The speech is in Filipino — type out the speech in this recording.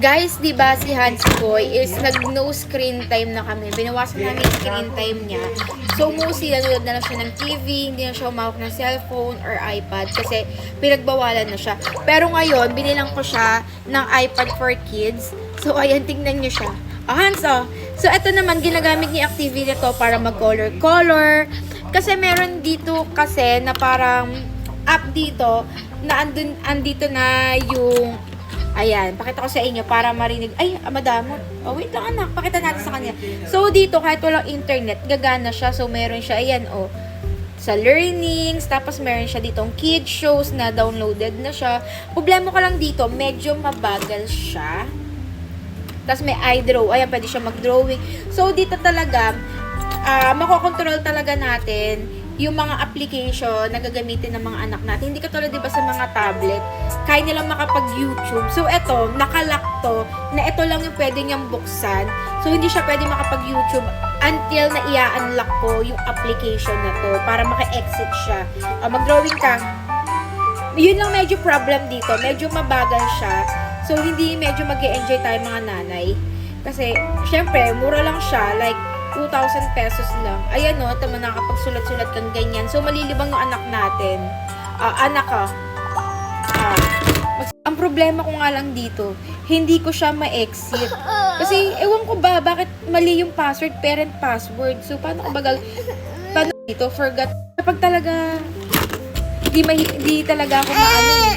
Guys, di ba si Hans Boy is nag-no screen time na kami. Binawasan namin yung screen time niya. So, mostly nanonood na lang siya ng TV, hindi na siya umawak ng cellphone or iPad kasi pinagbawalan na siya. Pero ngayon, binilang ko siya ng iPad for kids. So, ayan, tingnan niyo siya. Hans, oh. So, ito naman, ginagamit niya activity to para mag-color-color. Kasi meron dito kasi na parang app dito na andito na yung ayan, pakita ko sa inyo para marinig. Ay, madamo. Oh, wait lang anak, pakita natin sa kanya. So, dito, kahit walang internet, gagana siya. So, meron siya, ayan, oh, sa learnings. Tapos, meron siya ditong kids shows na downloaded na siya. Problema ko lang dito, medyo mabagal siya. Tapos, may iDraw. Ayan, pwede siya mag-drawing. So, dito talaga, makokontrol talaga natin yung mga application na gagamitin ng mga anak natin. Hindi katulad diba sa mga tablet, kaya nilang makapag-YouTube. So, eto, nakalock to, na ito lang yung pwede niyang buksan. So, hindi siya pwede makapag-YouTube until na i-unlock ko yung application na to para maka-exit siya. Mag-drawing ka. Yun lang medyo problem dito. Medyo mabagal siya. So, hindi medyo mag-e-enjoy tayo mga nanay. Kasi, syempre, mura lang siya. Like, 2,000 pesos lang. Ayan o, tama nakakapagsulat-sulat kang ganyan. So, malilibang yung anak natin. Anak ka. Ang problema ko nga lang dito, hindi ko siya ma-exit. Kasi, ewan ko ba, bakit mali yung password, parent password. So, paano dito, forgot. Kapag talaga, hindi talaga ako maano eh.